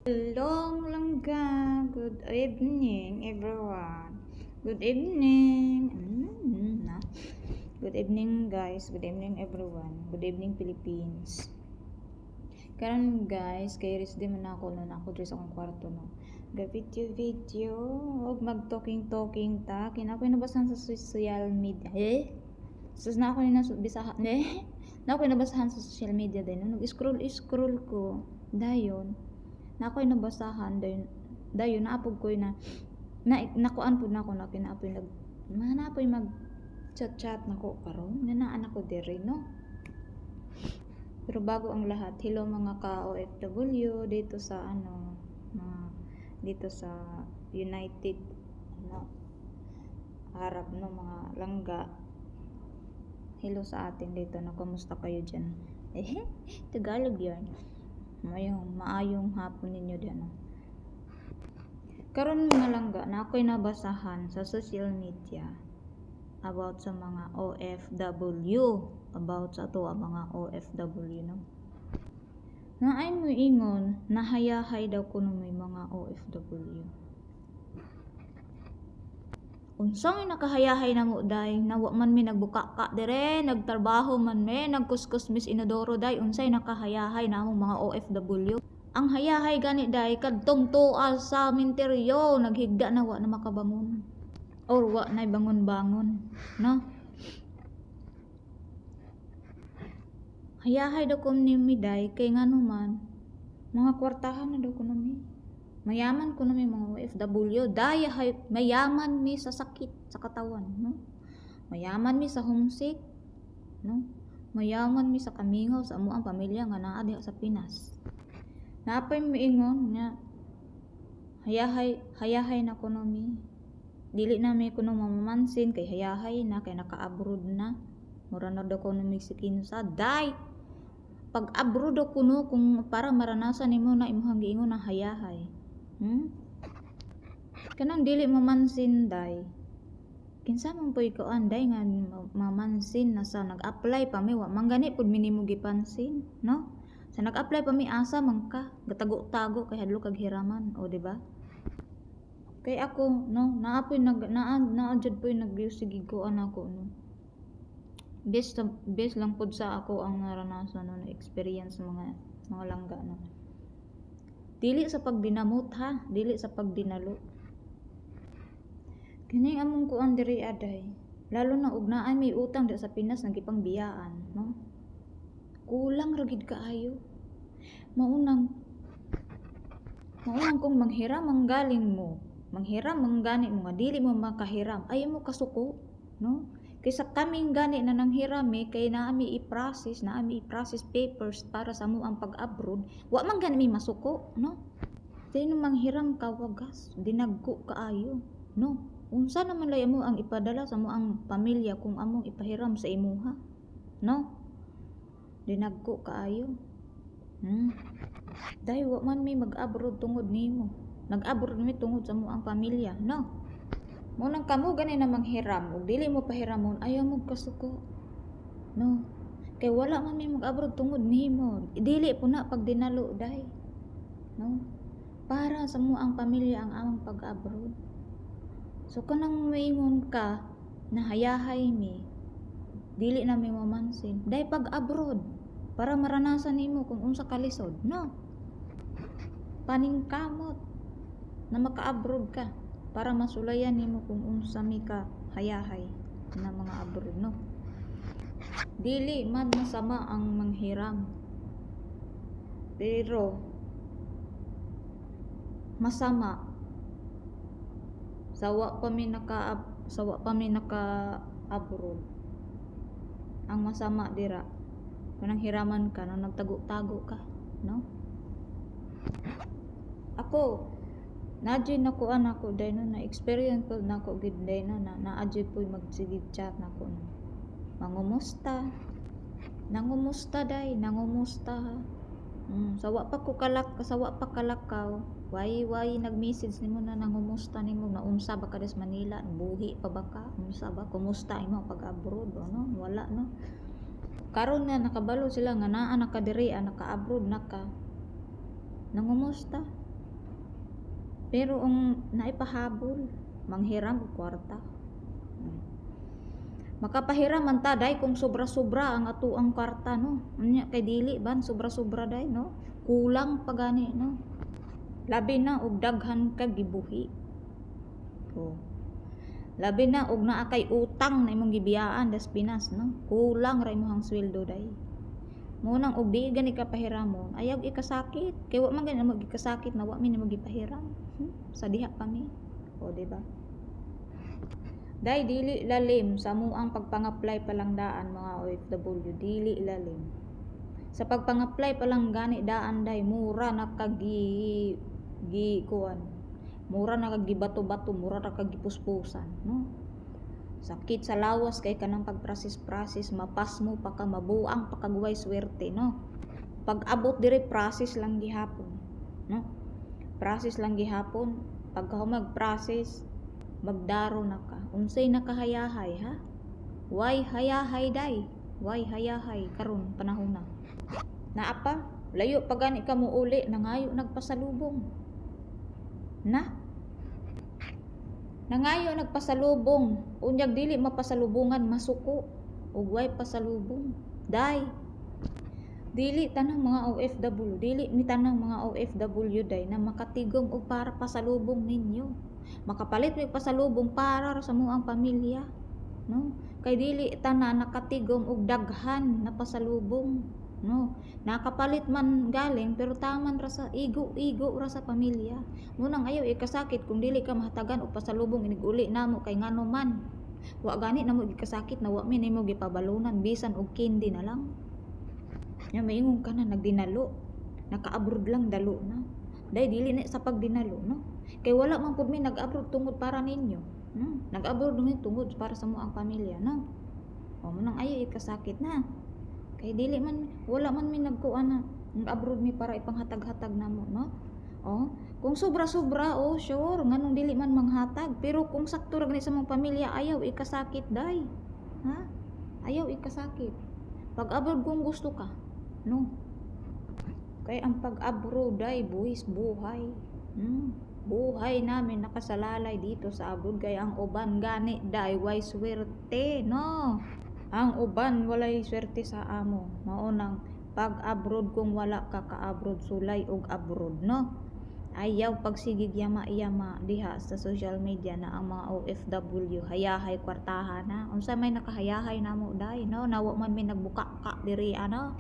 Long langga, good evening everyone. Good evening. Good evening guys, good evening everyone. Good evening Philippines. Karon guys, kay ris di man ako nun ako diri sa akong kwarto no. Ga video og mag talking ta kinakoy nabasahan sa social media. Sus na ako na bisahan na ako nabasahan sa social media din no. Nag-scroll ko dayon na ako'y nabasahan dayon naapog ko na nakuan pud nako na kinaapoy naapoy mag chat nako karon nga naa nako diri no. Pero bago ang lahat, hello mga ka-OFW dito sa dito sa United Arab no, mga langga. Hello sa atin dito no, kumusta kayo diyan? Tagalog 'yan. Maayong hapon ninyo diyan. Karon mga langga na ako'y nabasahan sa social media about sa mga OFW, about sa ato mga OFW no. Naay mo ingon nahayahay daw kuno may mga OFW. Unsang nakahayahay na mo day, nawa man mi nagbuka ka dire, nagtrabaho man mi, nagkuskus mis inodoro day, unsay nakahayahay na mga OFW. Ang hayahay gani day kadtong tual sa minteryo, naghigda na wa na makabangon. Or wa na bangon-bangon, no? Hayahay daw ko ni mi day kay ngano man mga kwartahan na daw kuno mi. Mayaman ko na may mga OFW, dahil mayaman mi sa sakit sa katawan, no? Mayaman mi sa homesick, no? Mayaman mi sa kamingaw sa amo ang pamilya nga naa diha sa Pinas. Napay miingon nga hayahay na kuno mi. Dili na mi kuno mamamansin kay hayahay na kay naka-abroad na. Mura na daw kuno mi sikinsa, day pag abroad daw kuno kung para maranasan nimo na imong giingon na hayahay. Kanang dili mamansin day. Kinsa man poy ko anday nga mamansin na sa nag-apply pa mi wa manggani pud minimo gipansin, no? Sa nag-apply pa mi asa man ka, gatago-tago kay hadlo kag hiraman, o di ba? Kay ako no, naapoy naadjud poy nagsige ko ako no. Best lang pud sa ako ang naranasan no, na experience mga langga no. Dili sa pagdinamot ha, dili sa pagdinalo. Kini among kuan diri aday. Lalo na ug naay may utang di sa Pinas nagipangbiyaan, no? Kulang ra gid kaayo. Maunang kung manghiram ang galing mo. Manghiram ang gani mo nga dili mo makahiram, ayaw mo kasuko, no? Kaysa kaming gani na nanghiram kay naami i-process papers para sa mo ang pag-abroad, wa man gani mi masuko, no? Dili manghiram ka wagas, dinagko kaayo, no? Unsa naman lay mo ang ipadala sa mo ang pamilya kung among ipahiram sa imuha, no? Dinagko kaayo. Dahil wa man mi mag-abroad tungod nimo. Nag-abroad mi tungod sa mo ang pamilya, no? Munang kamo gani na manghiram ug dili mo pahiramon, ayaw mo kasuko, no? Kay wala man mi mag-abroad tungod nimo, dili po na pag dinalo day, no? Para sa mo ang pamilya ang among pag-abroad. So kanang maingon ka na hayahay mi, dili na mi mamansin day pag-abroad para maranasan nimo kung unsa kalisod, no? Paningkamot na maka-abroad ka para masulayan nimo kung unsa mi ka hayahay na mga abroad, no? Dili man masama ang manghiram, pero masama sawa pa mi naka abroad. Ang masama dira kanang hiraman ka nang nagtago-tago ka, no? Ako na-adjud na ko anako day no, na experience ko nako gid day no, na na-adjud po magsigig chat nako no. Nangumusta day, nangumusta ha. Sawa pa kalakaw, why nag-message nimo na nangumusta nimo na unsa ba ka des Manila, buhi pa ba ka, unsa ba, kumusta imo pag-abroad no? Wala no. Karon na nakabalo sila nga naa na ka diri, naka-abroad na ka. Nangumusta? Pero ang naipahabol, manghiram og kwarta. Makapahiram man ta day kung sobra-sobra ang atuang kwarta, no. Unya kay dili ban sobra-sobra day, no. Kulang pa gani, no. Labi na og daghan ka gibuhi. Oh. Labi na og naa kay utang na imong gibiyaan das Pinas, no. Kulang ra imong sweldo day. Munang og di gani ka pahiramon, ayaw ikasakit. Kay wa man gani mo gikasakit na wa mi nimo gipahiram. Sa diha pa mi. O di ba? Day dili lalim sa amuang pagpang-apply pa lang daan mga OFW, dili lalim. Sa pagpang-apply pa lang gani daan day mura na kagi kuan. Mura na kag gibato-bato, mura na kag gipuspusan, no? Sakit sa lawas kay kanang pagprasis-prasis, mapas mo pa ka, mabuang pa kag way swerte, no? Pag abot dire prasis lang gihapon, no? Prasis lang gihapon, pag mag-prasis, magdaro na ka. Unsay nakahayahay, ha? Why hayahay day? Why hayahay karon panahon na? Naa pa, layo pa gani ka mo uli, nangayo nagpasalubong. Nangayo nagpasalubong, unyag dili mapasalubungan masuko, ug way pasalubong. Day, dili tanang mga OFW, dili mi tanang mga OFW day na makatigom og para pasalubong ninyo. Makapalit mi pasalubong para sa muang pamilya, no? Kay dili tanan nakatigom og daghan na pasalubong, no? Nakapalit man galing pero taman ra sa igo ra sa pamilya. Munang ayaw ikasakit kung dili ka mahatagan og pasalubong inig uli namo kay ngano man. Wa gani namo ikasakit na wa mi nimo gipabalunan bisan og kindi na lang. Nya maingon ka na nagdinalo. Naka-abroad lang dalo na. Day dili na sa pagdinalo, no? Kay wala man pud mi nag-abroad tungod para ninyo, no? Nag-abroad mi tungod para sa muang pamilya, no? O munang ayaw ikasakit na. Kay dili man wala man mi nagkuan na nag-abroad mi para ipanghatag-hatag namo, no? O kung sobra-sobra, sure nganong dili man manghatag, pero kung sakto ra gani sa mong pamilya ayaw ikasakit day. Ha? Ayaw ikasakit. Pag abroad kung gusto ka, no? Kay ang pag-abroad ay buwis buhay. Buhay namin nakasalalay dito sa abroad kay ang uban gani day way swerte, no? Ang uban walay swerte sa amo. Maunang pag-abroad kung wala ka ka-abroad sulay og abroad, no? Ayaw pagsigig yama-yama diha sa social media na ang mga OFW hayahay kwartahan na. Unsa may nakahayahay namo day, no? Nawa man may nagbuka ka diri ano?